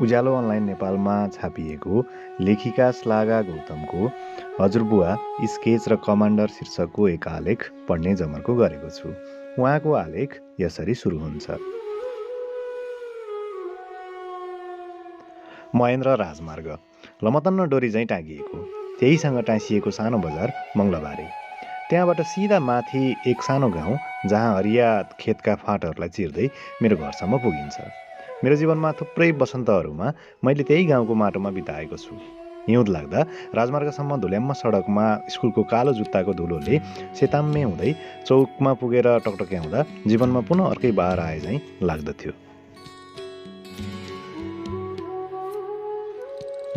उज्यालो online नेपालमा छापिएको लेखिका श्लाघा गौतमको हजुरबुवा स्केच र कमान्डर शीर्षकको एक आलेख पढ्ने जमर्को गरेको छु। उहाँको आलेख यसरी सुरु हुन्छ। महेन्द्र राजमार्ग लमतन्न डोरी झैँ टाँगिएको, त्यहीसँग टाँसिएको सानो बजार मङ्गलबारे। त्यहाँबाट सिधा माथि एक सानो गाउँ जहाँ हरिया खेतका फाँटहरूलाई चिर्दै मेरो घरसम्म पुगिन्छ। मेरो जीवनमा थुप्रै वसन्तहरूमा मैले त्यही गाउँको माटोमा बिताएको छु। हिउँद लाग्दा राजमार्गसम्म धुल्याम्म सडकमा स्कुलको कालो जुत्ताको धुलोले सेताम्मे हुँदै चौकमा पुगेर टकटक्याउँदा जीवनमा पुनः अर्कै बार आए झैँ लाग्दथ्यो।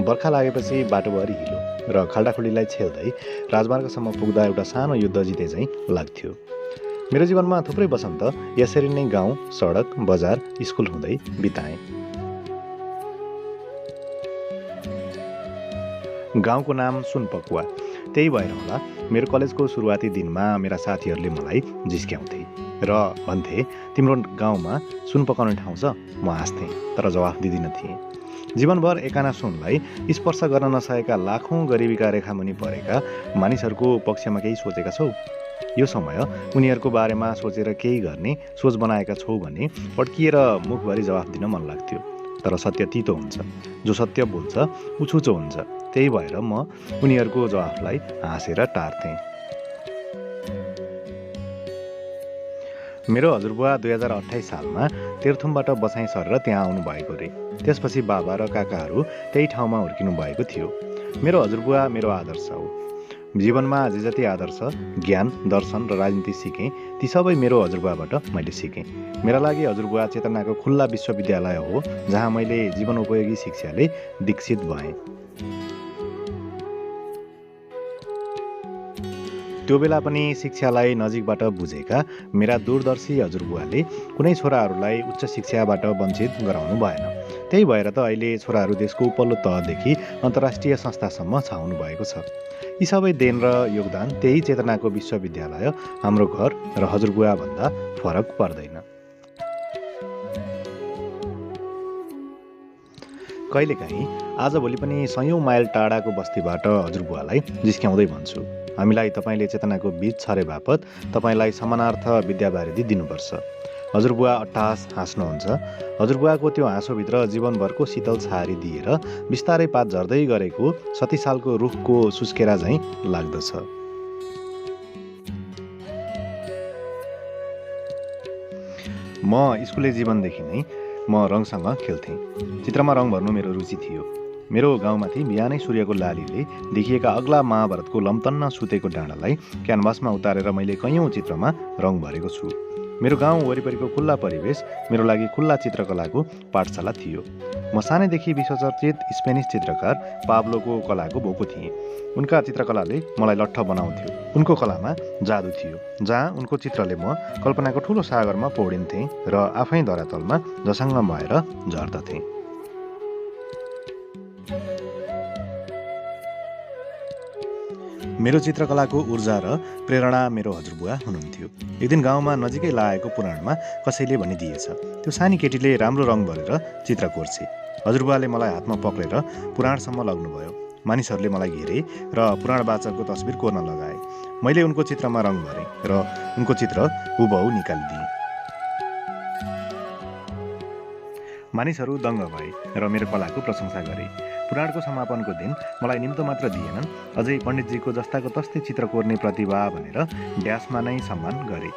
बर्खा लागेपछि बाटोभरि हिलो र खाल्डाखुल्डीलाई छेल्दै राजमार्गसम्म पुग्दा एउटा सानो युद्ध जिते झैँ लाग्थ्यो। मेरो जीवनमा थुप्रै वसन्त यसरी नै गाउँ, सडक, बजार, स्कुल हुँदै बिताएँ। गाउँको नाम सुनपकुवा, त्यही भएर होला मेरो कलेजको सुरुवाती दिनमा मेरा साथीहरूले मलाई जिस्क्याउँथे र भन्थे, तिम्रो गाउँमा सुन पकाउने ठाउँ छ? म हाँस्थेँ तर जवाफ दिँदिन थिएँ। जीवनभर एकाना सुनलाई स्पर्श गर्न नसकेका लाखौँ गरिबीका रेखामुनि परेका मानिसहरूको पक्षमा केही सोचेका छौ? यो समय उनीहरूको बारेमा सोचेर केही गर्ने सोच बनाएका छौ भने पड्किएर मुखभरि जवाफ दिन मन लाग्थ्यो। तर सत्य तितो हुन्छ, जो सत्य बोल्छ ऊ छुचो हुन्छ। त्यही भएर म उनीहरूको जवाफलाई हाँसेर टार्थेँ। मेरो हजुरबुवा 2028 सालमा तेर्थुमबाट बसाइँ सरेर त्यहाँ आउनु भएको रे। त्यसपछि बाबा र काकाहरू त्यही ठाउँमा हुर्किनु भएको थियो। मेरो हजुरबुवा मेरो आदर्श हो। जीवनमा जे जति आदर्श, ज्ञान, दर्शन र राजनीति सिकेँ ती सबै मेरो हजुरबुवाबाट मैले सिकेँ। मेरा लागि हजुरबुवा चेतनाको खुल्ला विश्वविद्यालय हो जहाँ मैले जीवनोपयोगी शिक्षाले दीक्षित भएँ। त्यो बेला पनि शिक्षालाई नजिकबाट बुझेका मेरा दूरदर्शी हजुरबुवाले कुनै छोराहरूलाई उच्च शिक्षाबाट वञ्चित गराउनु भएन। त्यही भएर त अहिले छोराहरू देशको उपल्लो तहदेखि अन्तर्राष्ट्रिय संस्थासम्म छाउनु भएको छ। यी सबै देन र योगदान त्यही चेतनाको विश्वविद्यालय हाम्रो घर र हजुरबुवा भन्दा फरक पर्दैन। कहिलेकाहीँ आजभोलि पनि सयौँ माइल टाढाको बस्तीबाट हजुरबुवालाई जिस्क्याउँदै भन्छु, हामीलाई तपाईँले चेतनाको बीज छरे बापत तपाईँलाई समानार्थ विद्यावारिधि दिनुपर्छ। हजुरबुवा अट्टहास हाँस्नुहुन्छ। हजुरबुवाको त्यो हाँसोभित्र जीवनभरको शीतल छहारी दिएर बिस्तारै पात झर्दै गरेको 30 सालको रुखको सुस्केरा झैँ लाग्दछ। म स्कुले जीवनदेखि नै म रङसँग खेल्थेँ। चित्रमा रङ भर्नु मेरो रुचि थियो। मेरो गाउँमाथि बिहानै सूर्यको लालीले देखिएका अग्ला महाभारतको लम्तन्न सुतेको डाँडालाई क्यानभासमा उतारेर मैले कैयौँ चित्रमा रङ भरेको छु। मेरो गाउँ वरिपरिको खुल्ला परिवेश मेरो लागि खुल्ला चित्रकलाको पाठशाला थियो। म सानैदेखि विश्वचर्चित स्पेनिस चित्रकार पाब्लोको कलाको भोको थिएँ। उनका चित्रकलाले मलाई लट्ठ बनाउँथ्यो। उनको कलामा जादु थियो, जहाँ उनको चित्रले म कल्पनाको ठुलो सागरमा पौडिन्थेँ र आफै धरातलमा झसङ्ग भएर झर्दथेँ। मेरो चित्रकलाको ऊर्जा र प्रेरणा मेरो हजुरबुवा हुनुहुन्थ्यो। एक दिन गाउँमा नजिकै लागेको पुराणमा कसैले भनिदिएछ, त्यो सानी केटीले राम्रो रङ भरेर चित्र कोर्छे। हजुरबुवाले मलाई हातमा पक्रेर पुराणसम्म लग्नुभयो। मानिसहरूले मलाई घेरे र पुराणवाचकको तस्बिर कोर्न लगाए। मैले उनको चित्रमा रङ भरेँ र उनको चित्र हुबहु निकालिदिएँ। मानिसहरू दङ्ग भए र मेरो कलाको प्रशंसा गरे। पुराणको समापनको दिन मलाई निम्तो मात्र दिएनन्, अझै पण्डितजीको जस्ताको तस्तै चित्र कोर्ने प्रतिभा भनेर ड्यासमा नै सम्मान गरे।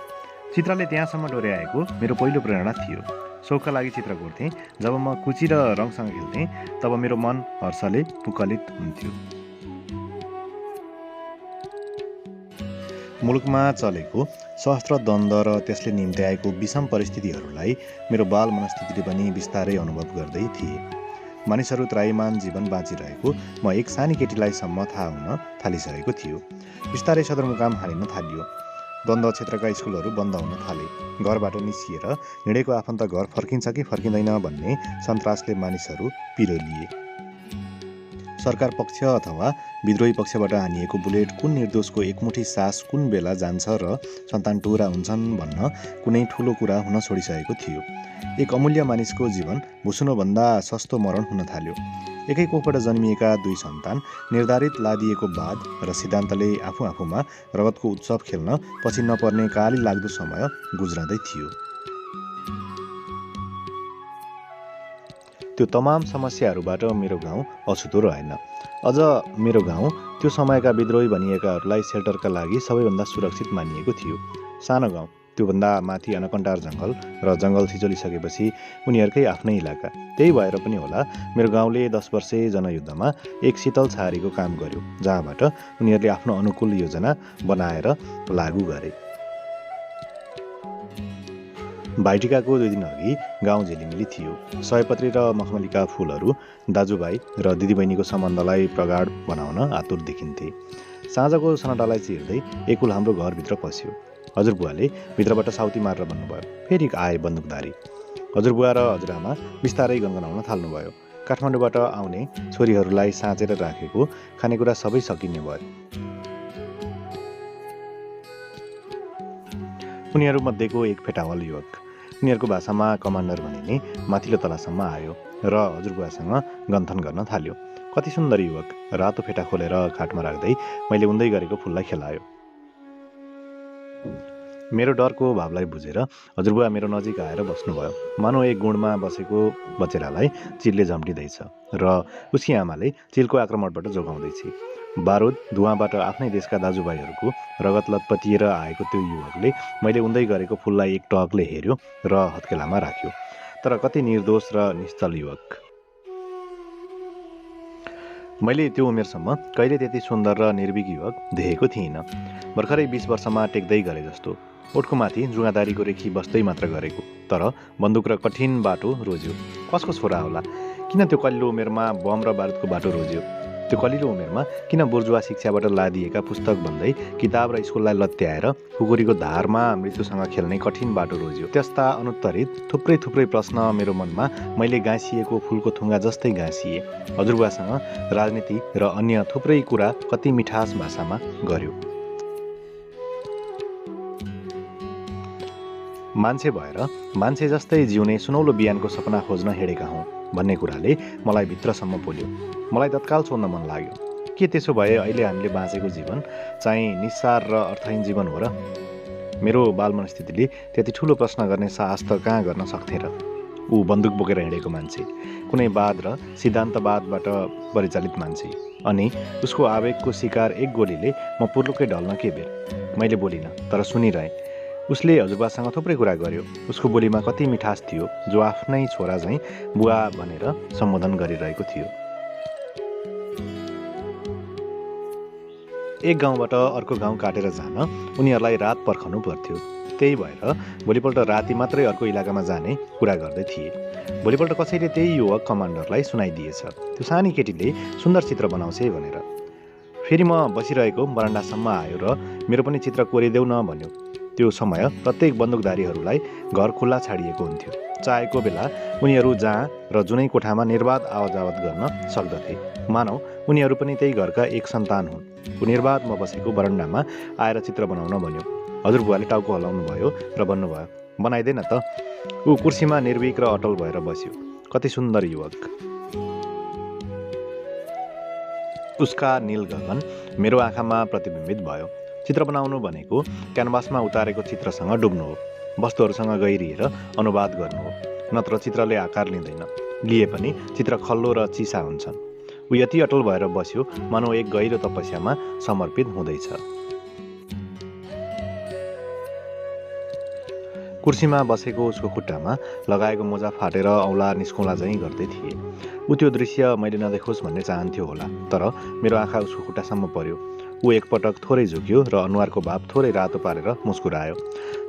चित्रले त्यहाँसम्म डोर्याएको मेरो पहिलो प्रेरणा थियो। सौखका लागि चित्र कोर्थेँ। जब म कुची र रङसँग खेल्थेँ तब मेरो मन हर्षले पुकलित हुन्थ्यो। मुलुकमा चलेको सहस्त्र द्वन्द्व र त्यसले निम्त्याएको विषम परिस्थितिहरूलाई मेरो बाल मनस्थितिले पनि बिस्तारै अनुभव गर्दै थिए। मानिसहरू त्रायमान जीवन बाँचिरहेको म एक सानी केटीलाई सम्म थाहा हुन थालिसकेको थियो। बिस्तारै सदरमुकाम हालिन थालियो। द्वन्द्व क्षेत्रका स्कुलहरू बन्द हुन थाले। घरबाट निस्किएर हिँडेको आफन्त घर फर्किन्छ कि फर्किँदैन भन्ने सन्तासले मानिसहरू पिरो लिए। सरकार पक्ष अथवा विद्रोही पक्षबाट हानिएको बुलेट कुन निर्दोषको एकमुठी सास कुन बेला जान्छ र सन्तान टुरा हुन्छन् भन्न कुनै ठुलो कुरा हुन छोडिसकेको थियो। एक अमूल्य मानिसको जीवन भुसुनोभन्दा सस्तो मरण हुन थाल्यो। एकै कोखबाट जन्मिएका 2 सन्तान निर्धारित लादिएको वाद र सिद्धान्तले आफू आफूमा रगतको उत्सव खेल्न पछि नपर्ने काली लाग्दो समय गुज्रदै थियो। त्यो तमाम समस्याहरूबाट मेरो गाउँ अछुतो रहेन। अझ मेरो गाउँ त्यो समयका विद्रोही भनिएकाहरूलाई सेल्टरका लागि सबैभन्दा सुरक्षित मानिएको थियो। सानो गाउँ, त्योभन्दा माथि अनकन्टार जङ्गल र जङ्गल थिचोलिसकेपछि उनीहरूकै आफ्नै इलाका। त्यही भएर पनि होला मेरो गाउँले 10 वर्षे जनयुद्धमा एक शीतल छारीको काम गर्यो, जहाँबाट उनीहरूले आफ्नो अनुकूल योजना बनाएर लागू गरे। भाइटिकाको 2 दिन अघि गाउँ झिलिमिली थियो। सयपत्री र मखमलीका फुलहरू दाजुभाइ र दिदीबहिनीको सम्बन्धलाई प्रगाढ बनाउन आतुर देखिन्थे। साँझको सन्नाटालाई चिर्दै एकुल हाम्रो घरभित्र पस्यो। हजुरबुवाले भित्रबाट साउती मारेर भन्नुभयो, फेरि आए बन्दुकधारी। हजुरबुवा र हजुरआमा बिस्तारै गनगनाउन थाल्नुभयो। काठमाडौँबाट आउने छोरीहरूलाई साँचेर राखेको खानेकुरा सबै सकिने भयो। उनीहरूमध्येको एक फेटावल युवक, उनीहरूको भाषामा कमान्डर भनिने, माथिल्लो तलासम्म आयो र हजुरबुवासँग गन्थन गर्न थाल्यो। कति सुन्दर युवक, रातो फेटा खोलेर खाटमा राख्दै मैले उन्दै गरेको फुललाई खेलायो। मेरो डरको भावलाई बुझेर हजुरबुवा मेरो नजिक आएर बस्नुभयो। मानौ एक गुणमा बसेको बचेरालाई चिलले झम्टिँदैछ र उसकी आमाले चिलको आक्रमणबाट जोगाउँदैछ। बारुद धुवाँबाट आफ्नै देशका दाजुभाइहरूको रगत लतपतिएर आएको त्यो युवकले मैले उन्दै गरेको फुललाई एक टकले हेर्यो र हत्केलामा राख्यो। तर कति निर्दोष र निश्चल युवक। मैले त्यो उमेरसम्म कहिले त्यति सुन्दर र निर्भीक युवक देखेको थिइनँ। भर्खरै 20 वर्षमा टेक्दै गरे जस्तो। ओठको माथि जुगादारीको रेखी बस्दै मात्र गरेको, तर बन्दुक र कठिन बाटो रोज्यो। कसको छोरा होला? किन त्यो कलिलो उमेरमा बम र बारुदको बाटो रोज्यो? त्यो कलिलो उमेरमा किन बुर्जुवा शिक्षाबाट लादिएका पुस्तक भन्दै किताब र स्कुललाई लत्याएर खुकुरीको धारमा मृत्युसँग खेल्ने कठिन बाटो रोज्यो? त्यस्ता अनुत्तरित थुप्रै प्रश्न मेरो मनमा मैले गाँसिएको फुलको थुङ्गा जस्तै गाँसिए। हजुरबुवासँग राजनीति र अन्य थुप्रै कुरा कति मिठास भाषामा गर्यो। मान्छे भएर मान्छे जस्तै जिउने सुनौलो बिहानको सपना खोज्न हिँडेका हौँ भन्ने कुराले मलाई भित्रसम्म पोल्यो। मलाई तत्काल सोध्न मन लाग्यो, के त्यसो भए अहिले हामीले बाँचेको जीवन चाहिँ निस्सार र अर्थहीन जीवन हो र? मेरो बालमनस्थितिले त्यति ठुलो प्रश्न गर्ने साहस त कहाँ गर्न सक्थे र? ऊ बन्दुक बोकेर हिँडेको मान्छे, कुनै वाद र सिद्धान्तवादबाट परिचालित मान्छे, अनि उसको आवेगको शिकार एक गोलीले म पुर्लुकै ढल्न के बेर? मैले बोलिनँ, तर सुनिरहेँ। उसले हजुरबासँग थुप्रै कुरा गर्यो। उसको बोलीमा कति मिठास थियो, जो आफ्नै छोरा झैँ बुवा भनेर सम्बोधन गरिरहेको थियो। एक गाउँबाट अर्को गाउँ काटेर जान उनीहरूलाई रात पर्खनु पर्थ्यो। त्यही भएर भोलिपल्ट राति मात्रै अर्को इलाकामा जाने कुरा गर्दै थिए। भोलिपल्ट कसैले त्यही युवक कमान्डरलाई सुनाइदिएछ, त्यो सानी केटीले सुन्दर चित्र बनाउँछ भनेर। फेरि म बसिरहेको बरन्डासम्म आयो र मेरो पनि चित्र कोरिदेऊ न भन्यो। त्यो समय प्रत्येक बन्दुकधारीहरूलाई घर खुल्ला छाडिएको हुन्थ्यो। चाहेको बेला उनीहरू जहाँ र जुनै कोठामा निर्बाध आवाजावत गर्न सक्दथे। मानौ उनीहरू पनि त्यही घरका एक सन्तान हुन्। ऊ निर्बाध म बसेको बरन्डामा आएर चित्र बनाउन भन्यो। हजुरबुवाले टाउको हल्लाउनु भयो र भन्नुभयो, बनाइदेन त। ऊ कुर्सीमा निर्भीक र अटल भएर बस्यो। कति सुन्दर युवक। उसका नील गगन मेरो आँखामा प्रतिबिम्बित भयो। चित्र बनाउनु भनेको क्यानभासमा उतारेको चित्रसँग डुब्नु हो, वस्तुहरूसँग गहिरिएर अनुवाद गर्नु हो। नत्र चित्रले आकार लिँदैन, लिए पनि चित्र खल्लो र चिसा हुन्छन्। ऊ यति अटल भएर बस्यो मानौ एक गहिरो तपस्यामा समर्पित हुँदैछ। कुर्सीमा बसेको उसको खुट्टामा लगाएको मोजा फाटेर औँला निस्कौँला झैँ गर्दै थिए। ऊ त्यो दृश्य मैले नदेखोस् भन्ने चाहन्थ्यो होला, तर मेरो आँखा उसको खुट्टासम्म पर्यो। ऊ एकपटक थोरै झुक्यो र अनुहारको भाव थोरै रातो पारेर मुस्कुरायो।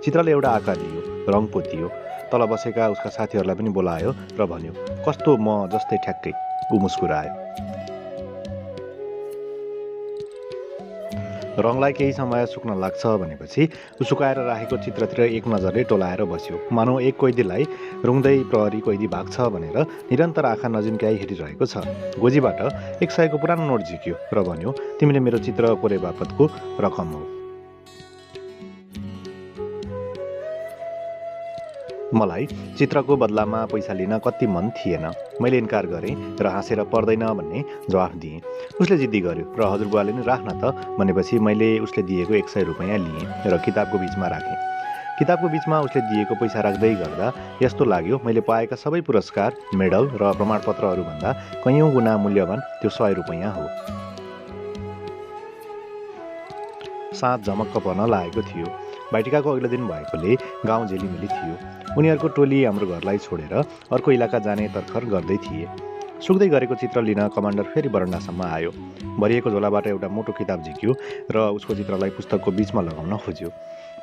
चित्रले एउटा आकार लियो, रङ पोतियो। तल बसेका उसका साथीहरूलाई पनि बोलायो र भन्यो, कस्तो म जस्तै ठ्याक्कै। ऊ मुस्कुरायो। रङलाई केही समय सुक्न लाग्छ भनेपछि ऊ सुकाएर राखेको चित्रतिर एक नजरले टोलाएर बस्यो। मानौ एक कैदीलाई रुङ्दै प्रहरी कैदी भाग्छ भनेर निरन्तर आँखा नजिम्क्याई हेरिरहेको छ। गोजीबाट 100 को पुरानो नोट झिक्यो र भन्यो, तिमीले मेरो चित्र कोरे बापतको रकम हो। मलाई चित्रको बदलामा पैसा लिन कति मन थिएन। मैले इन्कार गरेँ र हाँसेर पर्दैन भन्ने जवाफ दिएँ। उसले जिद्दी गर्यो र हजुरबुवाले नि राख्न त भनेपछि मैले उसले दिएको 100 रुपैयाँ लिएँ र किताबको बिचमा राखेँ। किताबको बिचमा उसले दिएको पैसा राख्दै गर्दा यस्तो लाग्यो मैले पाएका सबै पुरस्कार, मेडल र प्रमाणपत्रहरूभन्दा कैयौँ गुणा मूल्यवान त्यो 100 रुपैयाँ हो। साँझ झमक्क पर्न लागेको थियो। भाइटिकाको अघिल्लो दिन भएकोले गाउँ झिलिमिली थियो। उनीहरूको टोली हाम्रो घरलाई छोडेर अर्को इलाका जाने तर्खर गर्दै थिए। सुक्दै गरेको चित्र लिन कमान्डर फेरि बरन्डासम्म आयो। भरिएको झोलाबाट एउटा मोटो किताब झिक्यो र उसको चित्रलाई पुस्तकको बिचमा लगाउन खोज्यो।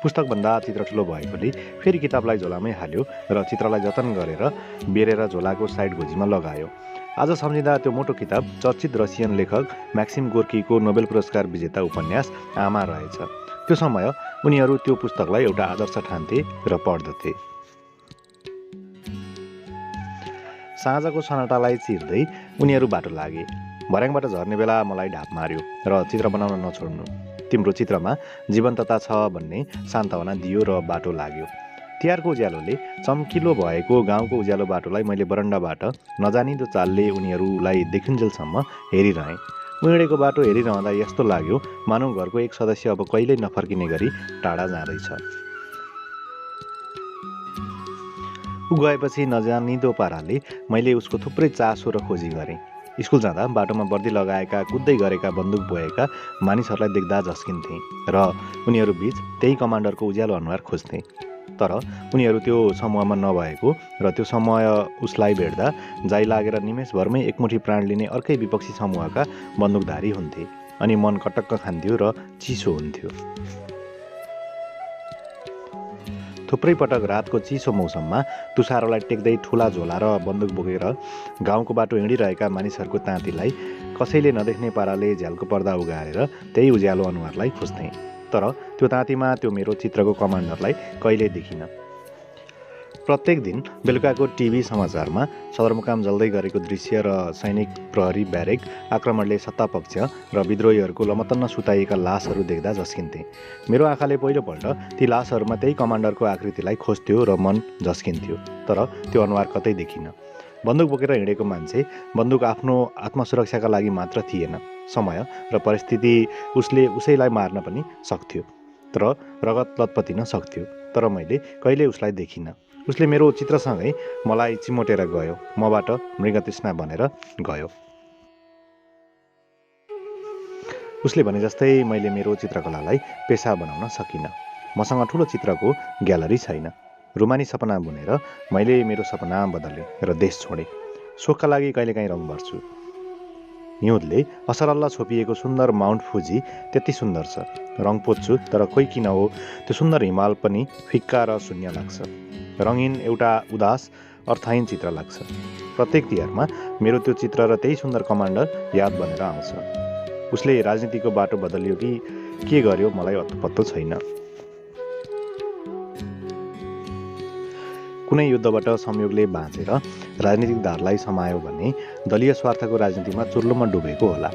पुस्तकभन्दा चित्र ठुलो भएकोले फेरि किताबलाई झोलामै हाल्यो र चित्रलाई जतन गरेर बेरेर झोलाको साइड गोजीमा लगायो। आज सम्झिँदा त्यो मोटो किताब चर्चित रसियन लेखक म्याक्सिम गोर्कीको नोबेल पुरस्कार विजेता उपन्यास आमा रहेछ। त्यो समय उनीहरू त्यो पुस्तकलाई एउटा आदर्श ठान्थे र पढ्दथे। साँझको सनाटालाई चिर्दै उनीहरू बाटो लागे। भर्याङबाट झर्ने बेला मलाई ढाप मार्यो र चित्र बनाउन नछोड्नु, तिम्रो चित्रमा जीवन्तता छ भन्ने सान्त्वना दियो र बाटो लाग्यो। तिहारको उज्यालोले चम्किलो भएको गाउँको उज्यालो बाटोलाई मैले बरन्डाबाट नजानिदो चालले उनीहरूलाई देखुन्जेलसम्म हेरिरहेँ। उहिँडेको बाटो हेरिरहँदा यस्तो लाग्यो मानव घरको एक सदस्य अब कहिल्यै नफर्किने गरी टाढा जाँदैछ। ऊ गएपछि नजानिदो पाराले मैले उसको थुप्रै चासो र खोजी गरेँ। स्कुल जाँदा बाटोमा वर्दी लगाएका कुद्दै गरेका बन्दुक बोएका मानिसहरूलाई देख्दा झस्किन्थे र उनीहरू बीच त्यही कमान्डरको उज्यालो अनुहार खोज्थे। तर उनीहरू त्यो समूहमा नभएको र त्यो समय उसलाई भेट्दा जाइ लागेर निमेषभरमै एकमुठी प्राण लिने अर्कै विपक्षी समूहका बन्दुकधारी हुन्थे अनि मन कटक्क खान्थ्यो र चिसो हुन्थ्यो। थुप्रै पटक रातको चिसो मौसममा तुषारोलाई टेक्दै ठुला झोला र बन्दुक बोकेर गाउँको बाटो हिँडिरहेका मानिसहरूको ताँतीलाई कसैले नदेख्ने पाराले झ्यालको पर्दा उगारेर त्यही उज्यालो अनुहारलाई खोज्थे। तर त्यो ताँतीमा त्यो मेरो चित्रको कमान्डरलाई कहिल्यै देखिन। प्रत्येक दिन बेलुकाको टिभी समाचारमा सदरमुकाम जल्दै गरेको दृश्य र सैनिक प्रहरी ब्यारेक आक्रमणले सत्तापक्ष र विद्रोहीहरूको लमतन्न सुताइएका लासहरू देख्दा झस्किन्थे। मेरो आँखाले पहिलोपल्ट ती लासहरूमा त्यही कमान्डरको आकृतिलाई खोज्थ्यो र मन झस्किन्थ्यो। तर त्यो अनुहार कतै देखिन। बन्दुक बोकेर हिँडेको मान्छे बन्दुक आफ्नो आत्मसुरक्षाका लागि मात्र थिएन, समय र परिस्थिति उसैलाई मार्न पनि सक्थ्यो तर रगत लतपतिन सक्थ्यो। तर मैले कहिल्यै उसलाई देखिनँ। उसले मेरो चित्रसँगै मलाई चिमोटेर गयो, मबाट मृगतृष्णा बनेर गयो। उसले भने जस्तै मैले मेरो चित्रकलालाई पेसा बनाउन सकिनँ। मसँग ठुलो चित्रको ग्यालरी छैन। रुमानी सपना बुनेर मैले मेरो सपना बदलेँ र देश छोडेँ। सोखका लागि कहिलेकाहीँ रङ भर्छु। हिउँदले असरल्ल छोपिएको सुन्दर माउन्ट फुजी त्यति सुन्दर छ। रङ पोच्छु तर कोही किन हो त्यो सुन्दर हिमाल पनि फिक्का र शून्य लाग्छ। रङहीन एउटा उदास अर्थहीन चित्र लाग्छ। प्रत्येक तिहारमा मेरो त्यो चित्र र त्यही सुन्दर कमान्डर याद बनेर आउँछ। उसले राजनीतिको बाटो बदल्यो कि के गर्यो मलाई अत्तो छैन। कुनै युद्धबाट संयोगले बाँचेर राजनीतिक धारलाई समायो भने दलीय स्वार्थको राजनीतिमा चुर्लुमा डुबेको होला।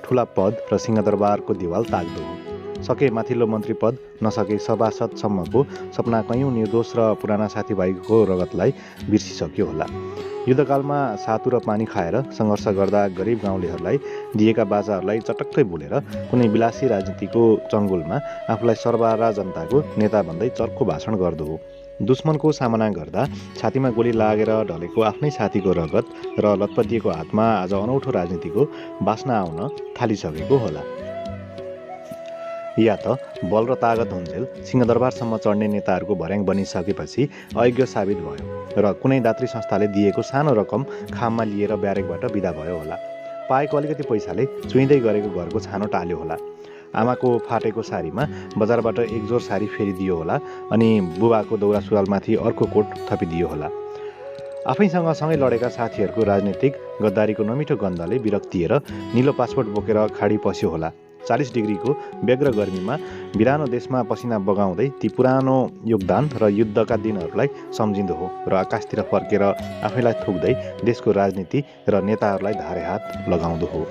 ठुला पद र सिंहदरबारको दिवाल ताग्दो हो। सके माथिल्लो मन्त्री पद, नसके सभासदसम्मको सपना कैयौँ निर्दोष र पुराना साथीभाइको रगतलाई बिर्सिसक्यो होला। युद्धकालमा सातु र पानी खाएर सङ्घर्ष गर्दा गरिब गाउँलेहरूलाई दिएका बाचाहरूलाई चटक्कै भुलेर कुनै विलासी राजनीतिको चङ्गुलमा आफूलाई सर्वहारा जनताको नेता भन्दै चर्को भाषण गर्दो हो। दुश्मनको सामना गर्दा छातीमा गोली लागेर ढलेको आफ्नै साथीको रगत र लतपतिएको हातमा आज अनौठो राजनीतिको बास्ना आउन थालिसकेको होला। या त बल र तागत हुन्जेल सिंहदरबारसम्म चढ्ने नेताहरूको भर्याङ बनिसकेपछि अयोग्य साबित भयो र कुनै दात्री संस्थाले दिएको सानो रकम खाममा लिएर ब्यारेकबाट बिदा भयो होला। पाएको अलिकति पैसाले चुइँदै गरेको घरको छानो टाल्यो होला। आमाको फाटेको सारीमा बजारबाट एक जोर सारी फेरिदियो होला अनि बुबाको दौरा सुरुवालमाथि अर्को कोट थपिदियो होला। आफैसँग सँगै लडेका साथीहरूको राजनीतिक गद्दारीको नमिठो गन्धले विरक्तिएर निलो पासपोर्ट बोकेर खाडी पस्यो होला। 40 डिग्रीको व्यग्र गर्मीमा बिरानो देशमा पसिना बगाउँदै ती पुरानो योगदान र युद्धका दिनहरूलाई सम्झिँदो हो र आकाशतिर फर्केर आफैलाई थुक्दै देशको राजनीति र नेताहरूलाई धारे हात लगाउँदो हो।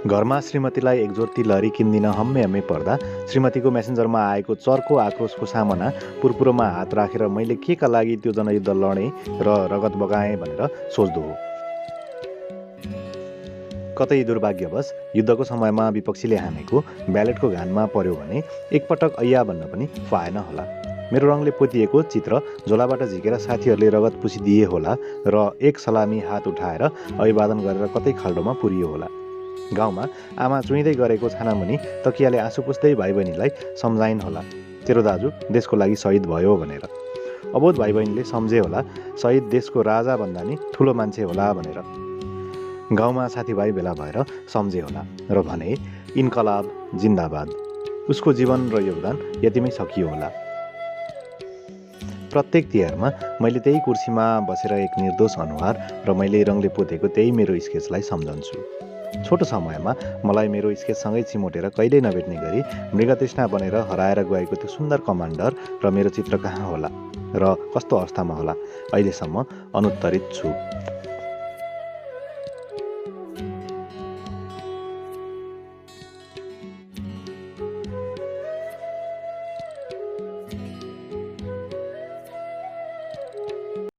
घरमा श्रीमतीलाई एकजोर्ती लहरी किन्दिन हम्मे हम्मे पर्दा श्रीमतीको मेसेन्जरमा आएको चर्को आक्रोशको सामना पुरपुरोमा हात राखेर मैले के का लागि त्यो जनयुद्ध लडेँ र रगत बगाएँ भनेर सोच्दो हो। कतै दुर्भाग्यवश युद्धको समयमा विपक्षीले हानेको ब्यालेटको घानमा पर्यो भने एकपटक ऐया भन्न पनि पाएन होला। मेरो रङले पोतिएको चित्र झोलाबाट झिकेर साथीहरूले रगत पुसिदिए होला र एक सलामी हात उठाएर अभिवादन गरेर कतै खाल्डोमा पुरियो होला। गाउँमा आमा चुइँदै गरेको छानामुनि तकियाले आँसु पुस्दै भाइ बहिनीलाई सम्झाइन् होला, तेरो दाजु देशको लागि शहीद भयो भनेर। अबोध भाइ बहिनीले सम्झे होला, शहीद देशको राजा भन्दा नि ठुलो मान्छे होला भनेर। गाउँमा साथीभाइ भेला भएर सम्झे होला र भने इन्कलाब जिन्दाबाद, उसको जीवन र योगदान यतिमै सकियो होला। प्रत्येक तिहारमा मैले त्यही कुर्सीमा बसेर एक निर्दोष अनुहार र मैले रङले पोतेको त्यही मेरो स्केचलाई सम्झन्छु। छोटो समयमा मलाई मेरो स्केचसँगै चिमोटेर कहिल्यै नभेट्ने गरी मृगतृष्णा बनेर हराएर गएको त्यो सुन्दर कमान्डर र मेरो चित्र कहाँ होला र कस्तो अवस्थामा होला, अहिलेसम्म अनुत्तरित छु।